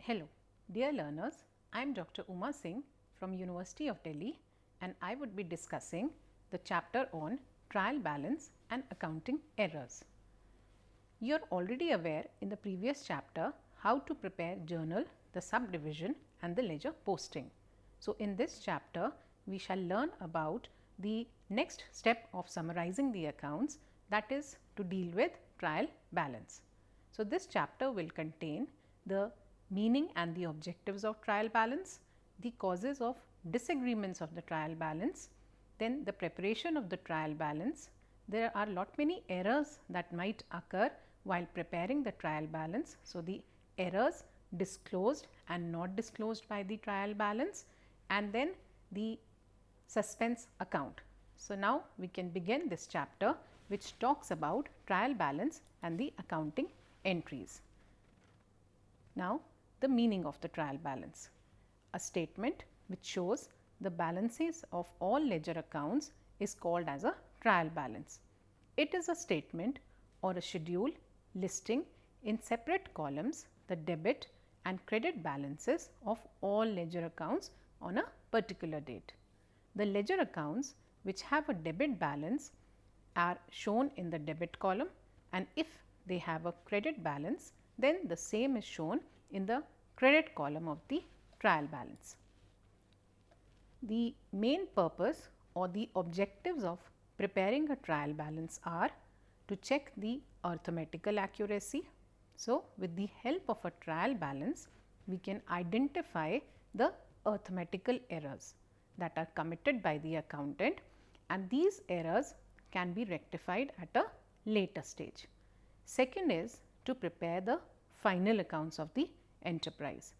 Hello, dear learners, I am Dr. Uma Singh from University of Delhi and I would be discussing the chapter on trial balance and accounting errors. You are already aware in the previous chapter how to prepare journal, the subdivision and the ledger posting. So, in this chapter we shall learn about the next step of summarizing the accounts, that is to deal with trial balance. So, this chapter will contain the meaning and the objectives of trial balance, the causes of disagreements of the trial balance, then the preparation of the trial balance. There are lot many errors that might occur while preparing the trial balance. So, the errors disclosed and not disclosed by the trial balance, and then the suspense account. So, now we can begin this chapter which talks about trial balance and the accounting entries. Now, the meaning of the trial balance. A statement which shows the balances of all ledger accounts is called as a trial balance. It is a statement or a schedule listing in separate columns the debit and credit balances of all ledger accounts on a particular date. The ledger accounts which have a debit balance are shown in the debit column, and if they have a credit balance, then the same is shown in the credit column of the trial balance. The main purpose or the objectives of preparing a trial balance are to check the arithmetical accuracy. So, with the help of a trial balance, we can identify the arithmetical errors that are committed by the accountant, and these errors can be rectified at a later stage. Second is to prepare the final accounts of the enterprise.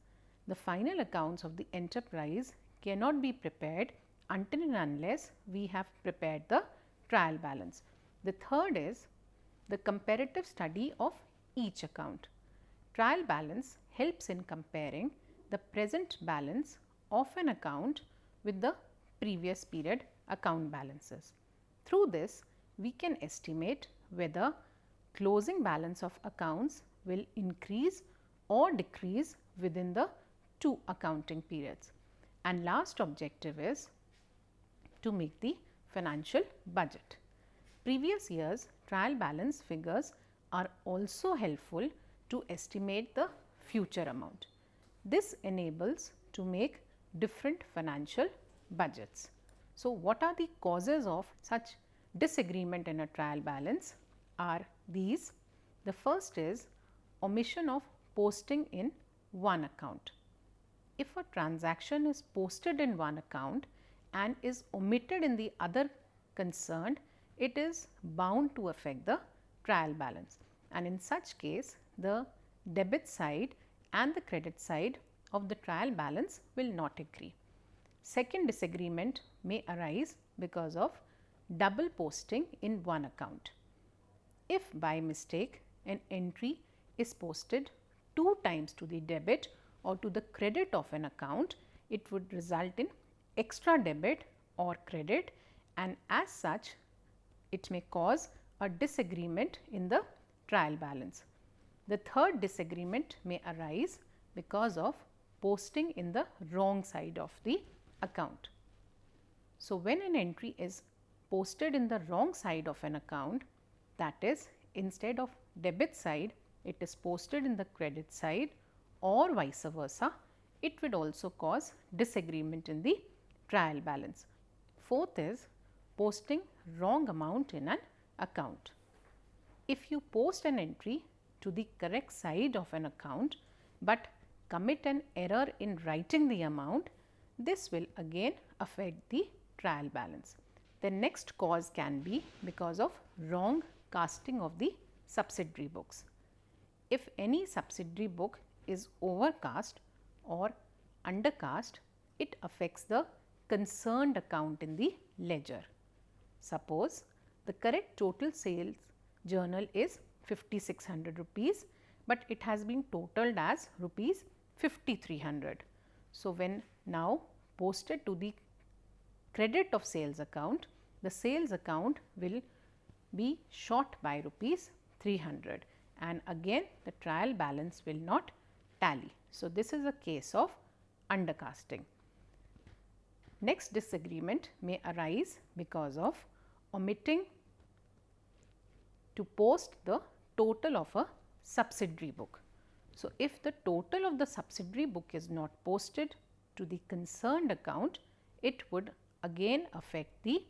The final accounts of the enterprise cannot be prepared until and unless we have prepared the trial balance. The third is the comparative study of each account. Trial balance helps in comparing the present balance of an account with the previous period account balances. Through this, we can estimate whether closing balance of accounts will increase or decrease within the two accounting periods. And last objective is to make the financial budget. Previous years trial balance figures are also helpful to estimate the future amount. This enables to make different financial budgets. So, what are the causes of such disagreement in a trial balance are these. The first is omission of posting in one account. If a transaction is posted in one account and is omitted in the other concerned, it is bound to affect the trial balance, and in such case the debit side and the credit side of the trial balance will not agree. Second disagreement may arise because of double posting in one account. If by mistake an entry is posted 2 times to the debit or to the credit of an account, it would result in extra debit or credit, and as such it may cause a disagreement in the trial balance. The third disagreement may arise because of posting in the wrong side of the account. So, when an entry is posted in the wrong side of an account, that is, instead of debit side it is posted in the credit side or vice versa, it would also cause disagreement in the trial balance. Fourth is posting wrong amount in an account. If you post an entry to the correct side of an account, but commit an error in writing the amount, this will again affect the trial balance. The next cause can be because of wrong casting of the subsidiary books. If any subsidiary book is overcast or undercast, it affects the concerned account in the ledger. Suppose the correct total sales journal is 5600 rupees, but it has been totaled as rupees 5300. So, when now posted to the credit of sales account, the sales account will be short by rupees 300, and again the trial balance will not tally. So, this is a case of undercasting. Next disagreement may arise because of omitting to post the total of a subsidiary book. So, if the total of the subsidiary book is not posted to the concerned account, it would again affect the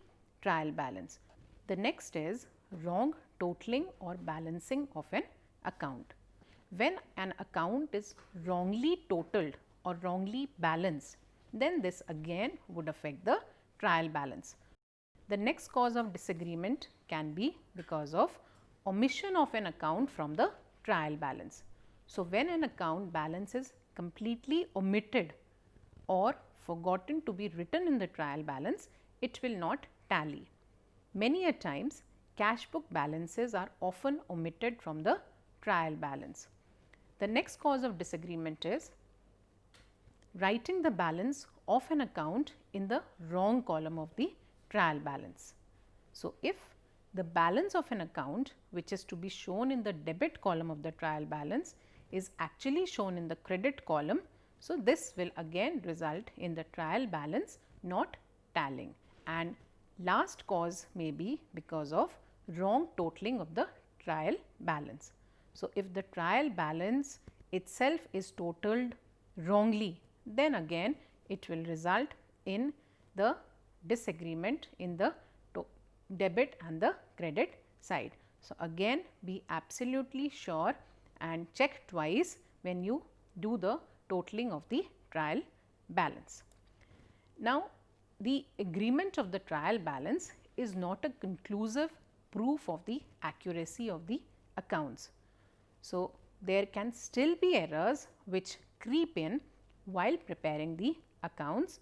trial balance. The next is wrong totaling or balancing of an account. When an account is wrongly totaled or wrongly balanced, then this again would affect the trial balance. The next cause of disagreement can be because of omission of an account from the trial balance. So, when an account balance is completely omitted or forgotten to be written in the trial balance, it will not tally. Many a times cash book balances are often omitted from the trial balance. The next cause of disagreement is writing the balance of an account in the wrong column of the trial balance. So, if the balance of an account which is to be shown in the debit column of the trial balance is actually shown in the credit column, so this will again result in the trial balance not tallying. And last cause may be because of wrong totaling of the trial balance. So, if the trial balance itself is totaled wrongly, then again it will result in the disagreement in the debit and the credit side. So, again be absolutely sure and check twice when you do the totaling of the trial balance. Now, the agreement of the trial balance is not a conclusive proof of the accuracy of the accounts. So, there can still be errors which creep in while preparing the accounts,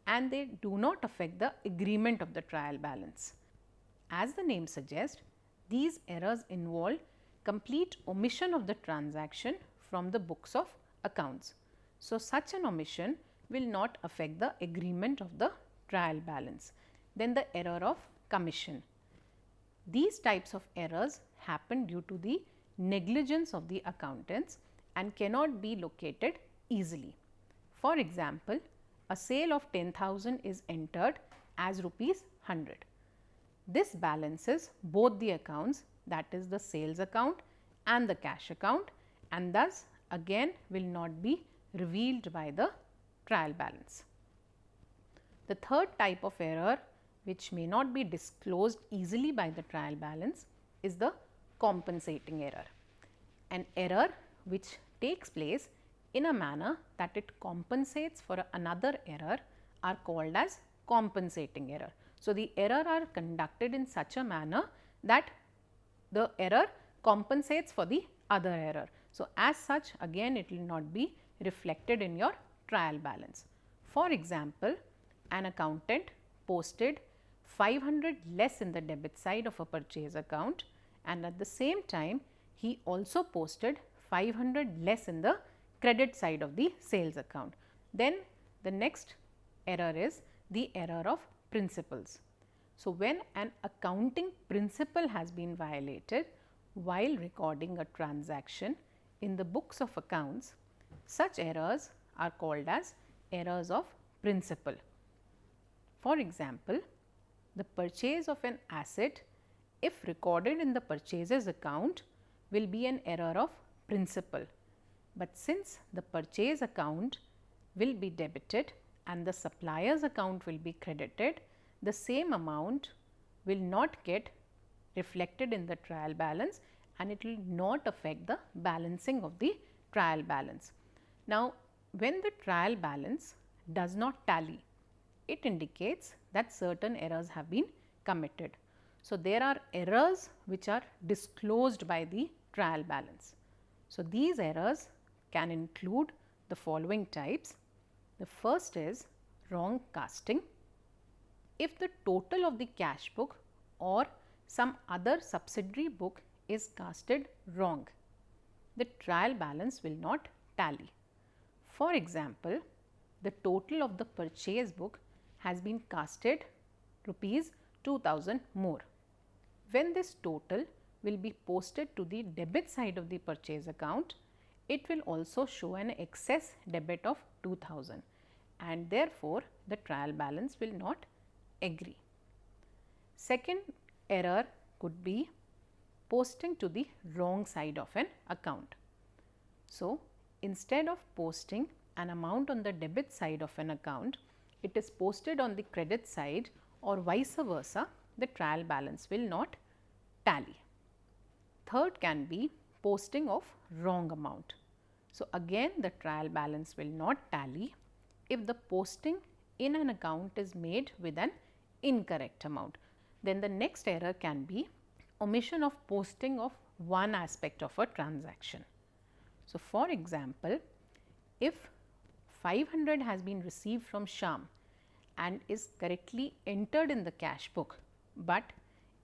and they do not affect the agreement of the trial balance. As the name suggests, these errors involve complete omission of the transaction from the books of accounts. So, such an omission will not affect the agreement of the trial balance. Then the error of commission. These types of errors happen due to the negligence of the accountants and cannot be located easily. For example, a sale of 10,000 is entered as rupees 100. This balances both the accounts, that is the sales account and the cash account, and thus again will not be revealed by the trial balance. The third type of error which may not be disclosed easily by the trial balance is the compensating error. An error which takes place in a manner that it compensates for another error are called as compensating error. So, the error are conducted in such a manner that the error compensates for the other error. So, as such again it will not be reflected in your trial balance. For example, an accountant posted 500 less in the debit side of a purchase account, and at the same time he also posted 500 less in the credit side of the sales account. Then the next error is the error of principles. So, when an accounting principle has been violated while recording a transaction in the books of accounts, such errors are called as errors of principle. For example, the purchase of an asset, if recorded in the purchases account, will be an error of principle, but since the purchase account will be debited and the supplier's account will be credited, the same amount will not get reflected in the trial balance and it will not affect the balancing of the trial balance. Now, when the trial balance does not tally, it indicates that certain errors have been committed. So, there are errors which are disclosed by the trial balance. So, these errors can include the following types. The first is wrong casting. If the total of the cash book or some other subsidiary book is casted wrong, the trial balance will not tally. For example, the total of the purchase book has been casted rupees 2000 more. When this total will be posted to the debit side of the purchase account, it will also show an excess debit of 2000, and therefore, the trial balance will not agree. Second error could be posting to the wrong side of an account. So, instead of posting an amount on the debit side of an account, it is posted on the credit side, or vice versa, the trial balance will not tally. Third can be posting of wrong amount. So, again the trial balance will not tally if the posting in an account is made with an incorrect amount. Then the next error can be omission of posting of one aspect of a transaction. So, for example, if 500 has been received from Shyam and is correctly entered in the cash book, but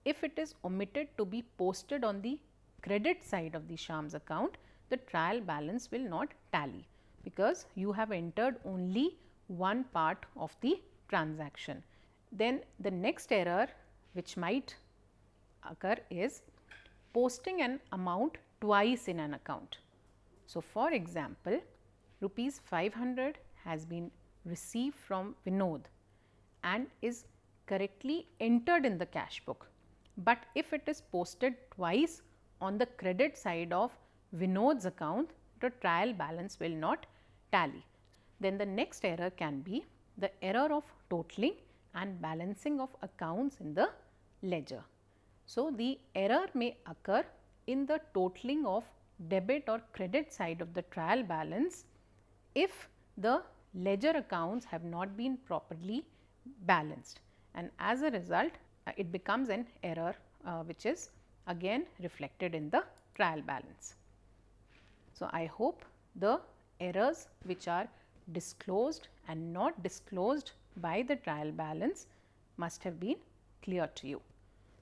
if it is omitted to be posted on the credit side of the Shyam's account, the trial balance will not tally, because you have entered only one part of the transaction. Then the next error which might occur is posting an amount twice in an account. So, for example, rupees 500 has been received from Vinod and is correctly entered in the cash book, but if it is posted twice on the credit side of Vinod's account, the trial balance will not tally. Then the next error can be the error of totaling and balancing of accounts in the ledger. So, the error may occur in the totaling of debit or credit side of the trial balance if the ledger accounts have not been properly balanced, and as a result it becomes an error which is again reflected in the trial balance. So, I hope the errors which are disclosed and not disclosed by the trial balance must have been clear to you.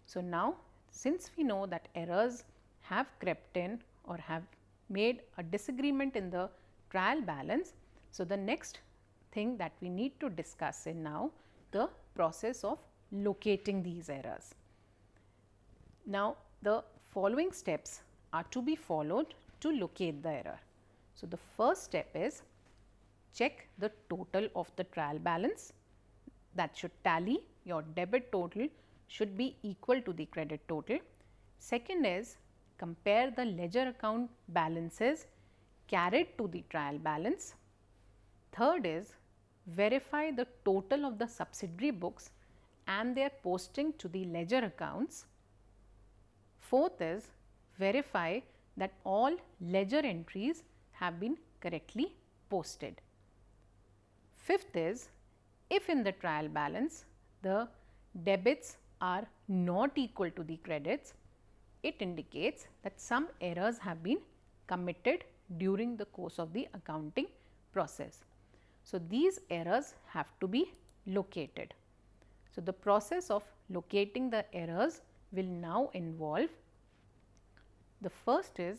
So, now since we know that errors have crept in or have made a disagreement in the trial balance, so the next thing that we need to discuss is now the process of locating these errors. Now, the following steps are to be followed to locate the error. So, the first step is check the total of the trial balance, that should tally. Your debit total should be equal to the credit total. Second is compare the ledger account balances carried to the trial balance. Third is verify the total of the subsidiary books and their posting to the ledger accounts. Fourth is verify that all ledger entries have been correctly posted. Fifth is, if in the trial balance the debits are not equal to the credits, it indicates that some errors have been committed during the course of the accounting process. So, these errors have to be located. So, the process of locating the errors will now involve, the first is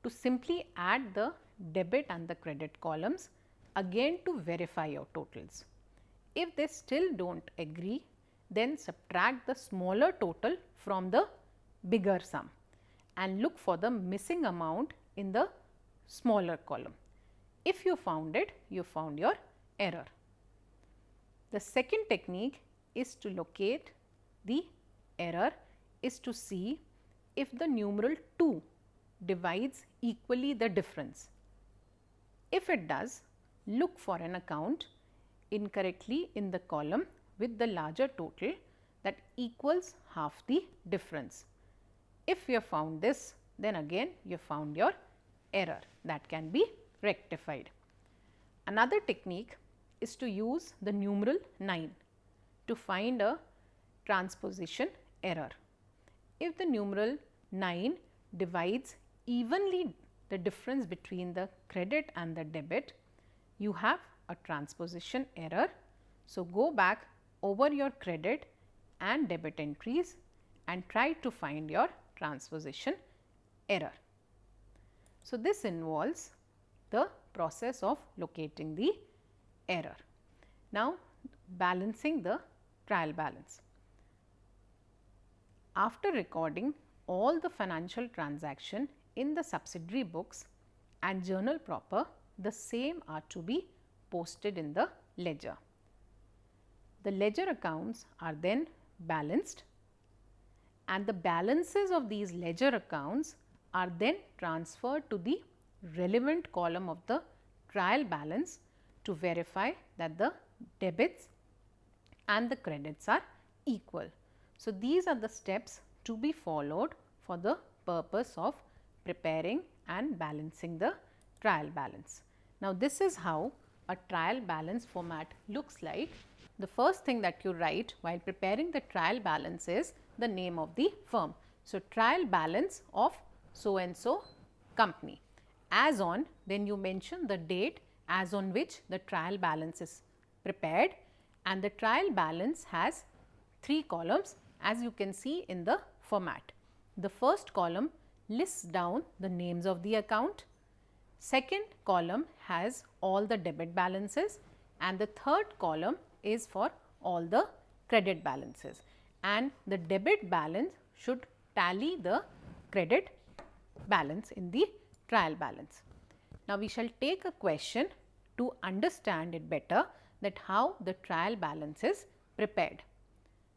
to simply add the debit and the credit columns again to verify your totals. If they still do not agree, then subtract the smaller total from the bigger sum and look for the missing amount in the smaller column. If you found it, you found your error. The second technique is to locate the error is to see if the numeral 2 divides equally the difference. If it does, look for an account incorrectly in the column with the larger total that equals half the difference. If you have found this, then again you found your error that can be rectified. Another technique is to use the numeral 9 to find a transposition error. If the numeral 9 divides evenly the difference between the credit and the debit, you have a transposition error. So, go back over your credit and debit entries and try to find your transposition error. So, this involves the process of locating the error. Now, balancing the trial balance. After recording all the financial transaction in the subsidiary books and journal proper, the same are to be posted in the ledger. The ledger accounts are then balanced, and the balances of these ledger accounts are then transferred to the relevant column of the trial balance to verify that the debits and the credits are equal. So, these are the steps to be followed for the purpose of preparing and balancing the trial balance. Now, this is how a trial balance format looks like. The first thing that you write while preparing the trial balance is the name of the firm. So, trial balance of so and so company. As on, then you mention the date as on which the trial balance is prepared, and the trial balance has 3 columns as you can see in the format. The first column lists down the names of the account, second column has all the debit balances, and the third column is for all the credit balances, and the debit balance should tally the credit balance in the trial balance. Now, we shall take a question to understand it better, that how the trial balance is prepared.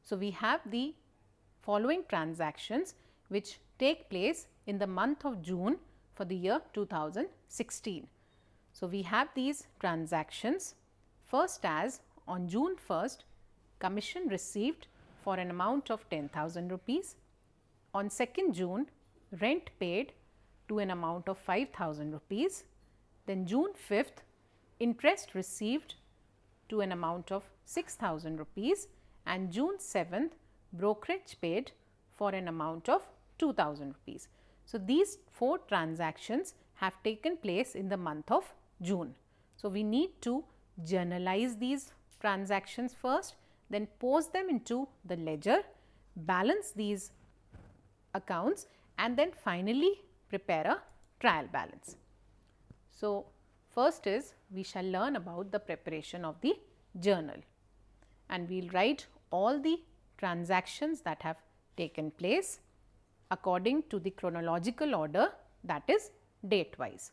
So, we have the following transactions which take place in the month of June for the year 2016. So, we have these transactions. First, as on June 1st, commission received for an amount of 10,000 rupees. On 2nd June, rent paid to an amount of 5,000 rupees. Then June 5th, interest received to an amount of 6,000 rupees, and June 7th, brokerage paid for an amount of 2,000 rupees. So, these 4 transactions have taken place in the month of June. So, we need to journalize these transactions first, then post them into the ledger, balance these accounts, and then finally prepare a trial balance. So, first is we shall learn about the preparation of the journal, and we will write all the transactions that have taken place according to the chronological order, that is date wise.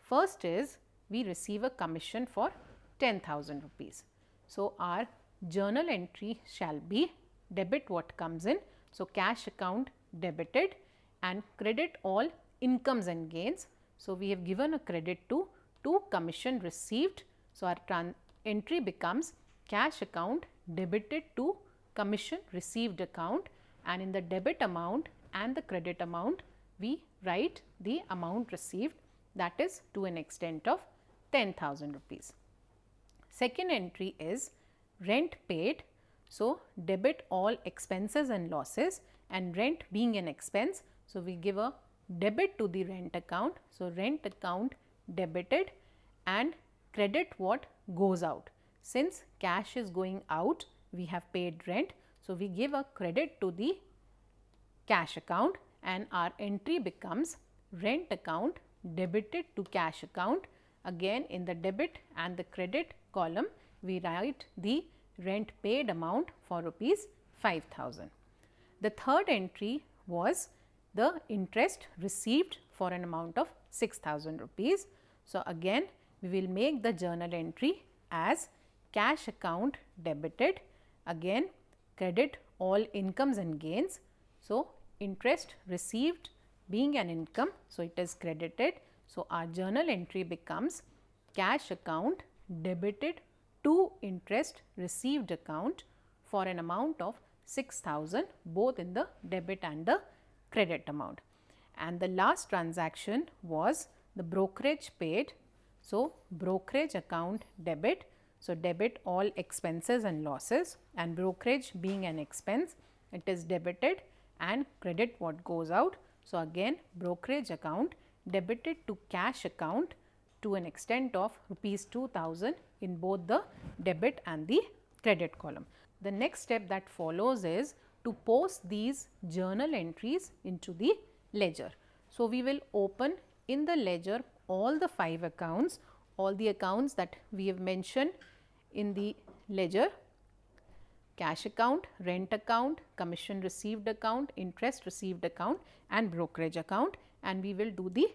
First is we receive a commission for 10,000 rupees. So, our journal entry shall be debit what comes in. So, cash account debited and credit all incomes and gains. So, we have given a credit to commission received. So, our entry becomes cash account debited to commission received account, and in the debit amount and the credit amount we write the amount received, that is to an extent of 10,000 rupees. Second entry is rent paid. So, debit all expenses and losses, and rent being an expense. So, we give a debit to the rent account. So, rent account debited and credit what goes out. Since cash is going out, we have paid rent. So, we give a credit to the cash account, and our entry becomes rent account debited to cash account. Again, in the debit and the credit column, we write the rent paid amount for rupees 5,000. The third entry was the interest received for an amount of 6,000 rupees. So, again we will make the journal entry as cash account debited, again credit all incomes and gains. So, interest received being an income, so it is credited. So, our journal entry becomes cash account debited to interest received account for an amount of 6,000, both in the debit and the credit amount. And the last transaction was the brokerage paid. So, brokerage account debit. So, debit all expenses and losses, and brokerage being an expense, it is debited and credit what goes out. So, again brokerage account debited to cash account to an extent of rupees 2,000 in both the debit and the credit column. The next step that follows is to post these journal entries into the ledger. So, we will open in the ledger all the 5 accounts, all the accounts that we have mentioned in the ledger: cash account, rent account, commission received account, interest received account and brokerage account, and we will do the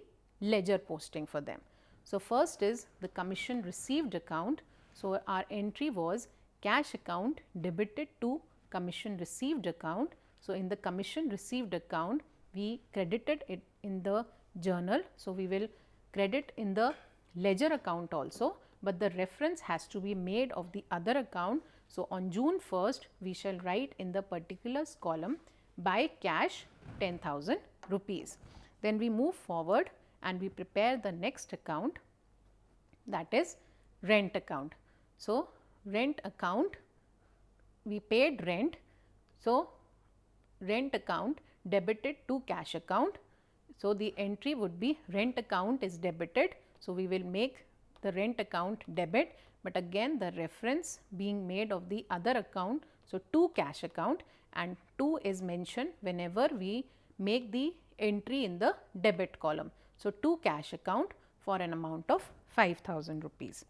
ledger posting for them. So, first is the commission received account. So, our entry was cash account debited to commission received account. So, in the commission received account, we credited it in the journal. So, we will credit in the ledger account also, but the reference has to be made of the other account. So, on June 1st, we shall write in the particulars column by cash 10,000 rupees. Then we move forward and we prepare the next account, that is rent account. So, rent account, we paid rent. So, rent account debited to cash account. So, the entry would be rent account is debited. So, we will make the rent account debit, but again the reference being made of the other account. So, to cash account, and to is mentioned whenever we make the entry in the debit column. So, to cash account for an amount of 5,000 rupees.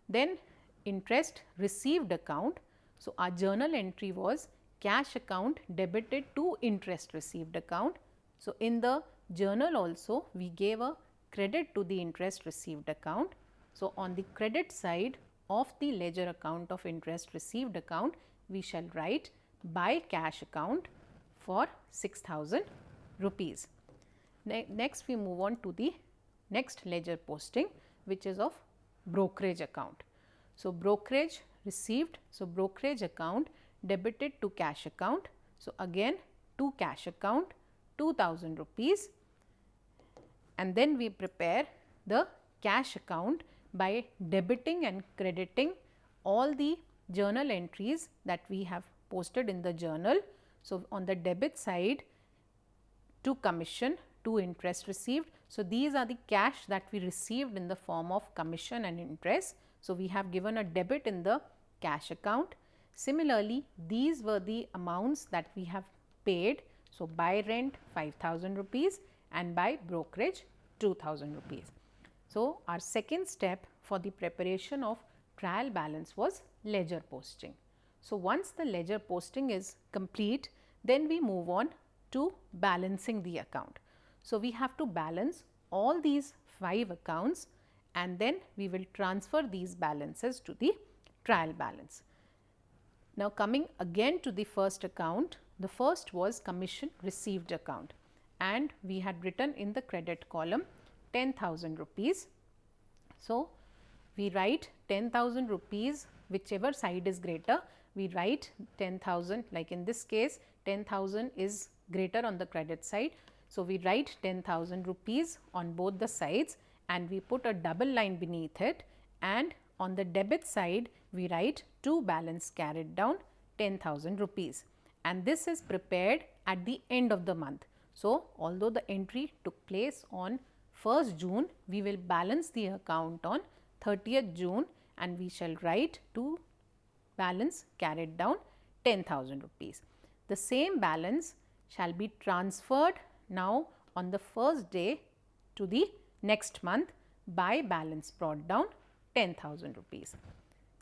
Then interest received account. So, our journal entry was cash account debited to interest received account. So, in the journal also we gave a credit to the interest received account. So, on the credit side of the ledger account of interest received account, we shall write by cash account for 6,000 rupees. Next we move on to the next ledger posting, which is of brokerage account. So, brokerage received. So, brokerage account debited to cash account. So, again to cash account 2,000 rupees, and then we prepare the cash account by debiting and crediting all the journal entries that we have posted in the journal. So, on the debit side, to commission, to interest received. So, these are the cash that we received in the form of commission and interest. So, we have given a debit in the cash account. Similarly, these were the amounts that we have paid. So, by rent 5,000 rupees and by brokerage 2,000 rupees. So, our second step for the preparation of trial balance was ledger posting. So, once the ledger posting is complete, then we move on to balancing the account. So, we have to balance all these 5 accounts, and then we will transfer these balances to the trial balance. Now, coming again to the first account, the first was commission received account, and we had written in the credit column 10,000 rupees. So, we write 10,000 rupees, whichever side is greater, we write 10,000, like in this case 10,000 is greater on the credit side. So, we write 10,000 rupees on both the sides and we put a double line beneath it, and on the debit side we write to balance carried down 10,000 rupees, and this is prepared at the end of the month. So, although the entry took place on 1st June, we will balance the account on 30th June and we shall write to balance carried down 10,000 rupees. The same balance shall be transferred now on the first day to the next month by balance brought down 10,000 rupees.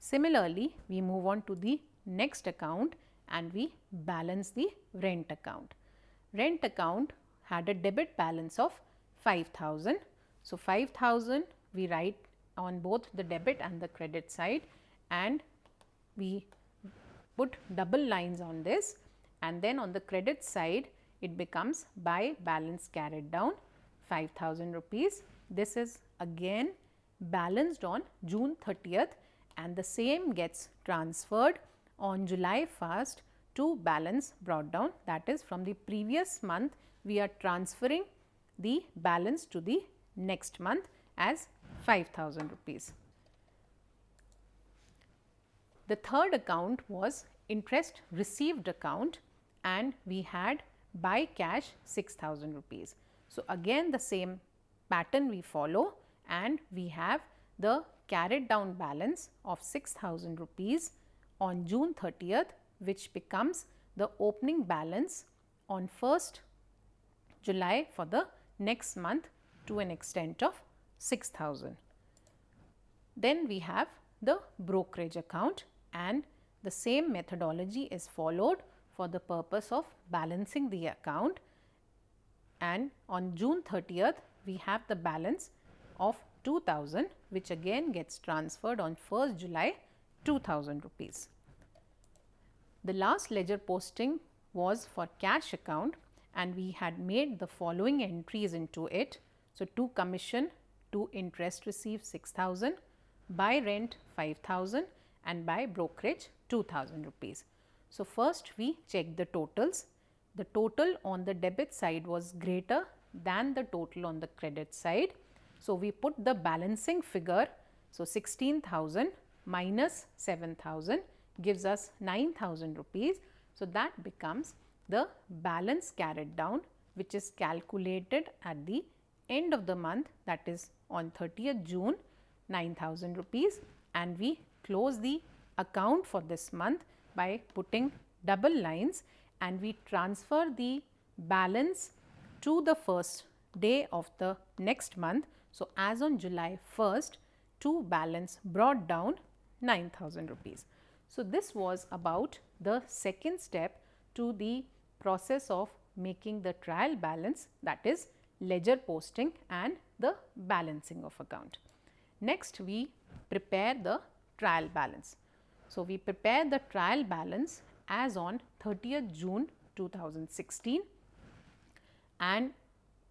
Similarly, we move on to the next account and we balance the rent account. Rent account had a debit balance of 5,000. So, 5,000 we write on both the debit and the credit side, and we put double lines on this, and then on the credit side it becomes by balance carried down 5,000 rupees. This is again balanced on June 30th and the same gets transferred on July 1st to balance brought down, that is from the previous month we are transferring the balance to the next month as 5,000 rupees. The third account was interest received account and we had by cash 6,000 rupees. So, again the same pattern we follow and we have the carried down balance of 6,000 rupees on June 30th, which becomes the opening balance on 1st July for the next month to an extent of 6,000. Then we have the brokerage account and the same methodology is followed for the purpose of balancing the account, and on June 30th we have the balance of 2000, which again gets transferred on 1st July 2000 rupees. The last ledger posting was for cash account and we had made the following entries into it. So, to commission, to interest received 6000, by rent 5000 and by brokerage 2000 rupees. So, first we check the totals. The total on the debit side was greater than the total on the credit side. So, we put the balancing figure. So, 16,000 minus 7,000 gives us 9,000 rupees. So, that becomes the balance carried down, which is calculated at the end of the month, that is on 30th June, 9,000 rupees, and we close the account for this month by putting double lines and we transfer the balance to the first day of the next month. So, as on July 1st, to balance brought down 9,000 rupees. So, this was about the second step to the process of making the trial balance, that is ledger posting and the balancing of account. Next, we prepare the trial balance. So, we prepare the trial balance as on 30th June 2016 and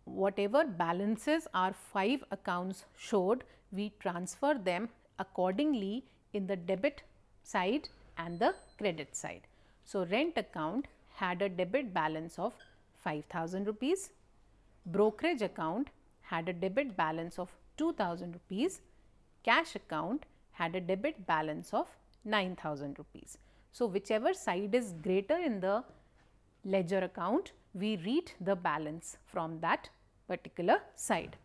whatever balances our 5 accounts showed, we transfer them accordingly in the debit side and the credit side. So, rent account had a debit balance of 5,000 rupees, brokerage account had a debit balance of 2,000 rupees, cash account had a debit balance of 9,000 rupees. So, whichever side is greater in the ledger account, we read the balance from that particular side.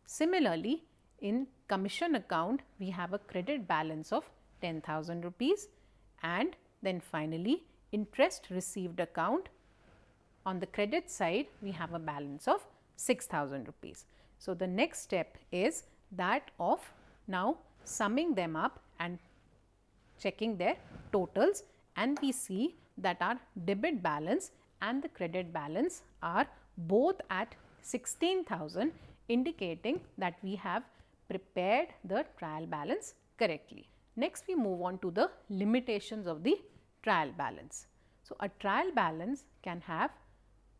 Similarly, in commission account, we have a credit balance of 10,000 rupees and then finally, interest received account, on the credit side, we have a balance of 6,000 rupees. So, the next step is that of now summing them up and checking their totals, and we see that our debit balance and the credit balance are both at 16,000, indicating that we have prepared the trial balance correctly. Next, we move on to the limitations of the trial balance. So, a trial balance can have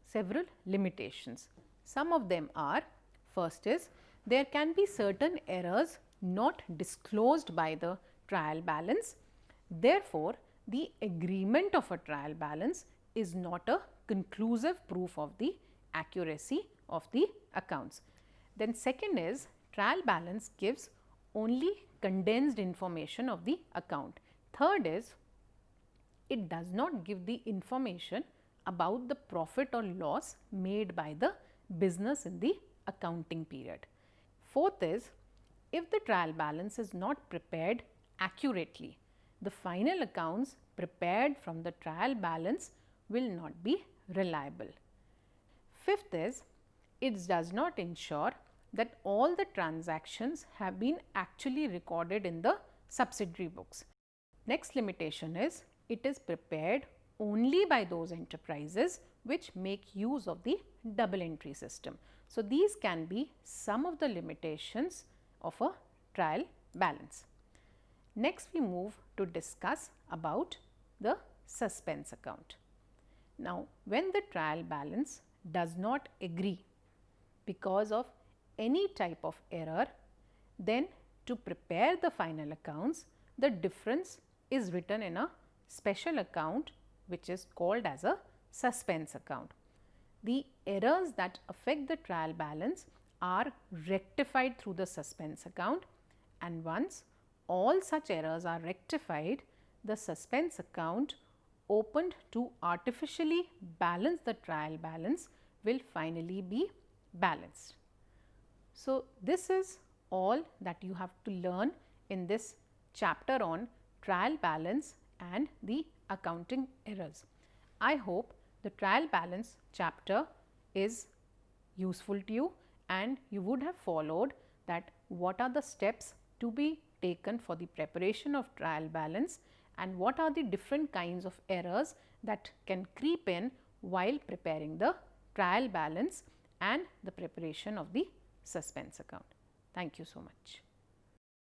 several limitations. Some of them are, first is there can be certain errors not disclosed by the trial balance. Therefore, the agreement of a trial balance is not a conclusive proof of the accuracy of the accounts. Then second is trial balance gives only condensed information of the account. Third is it does not give the information about the profit or loss made by the business in the accounting period. Fourth is if the trial balance is not prepared accurately, the final accounts prepared from the trial balance will not be reliable. Fifth is it does not ensure that all the transactions have been actually recorded in the subsidiary books. Next limitation is it is prepared only by those enterprises which make use of the double entry system. So, these can be some of the limitations of a trial balance. Next, we move to discuss about the suspense account. Now, when the trial balance does not agree because of any type of error, then to prepare the final accounts, the difference is written in a special account which is called as a suspense account. The errors that affect the trial balance are rectified through the suspense account, and once all such errors are rectified, the suspense account opened to artificially balance the trial balance will finally be balanced. So, this is all that you have to learn in this chapter on trial balance and the accounting errors. I hope the trial balance chapter is useful to you and you would have followed that what are the steps to be taken for the preparation of trial balance and what are the different kinds of errors that can creep in while preparing the trial balance and the preparation of the suspense account. Thank you so much.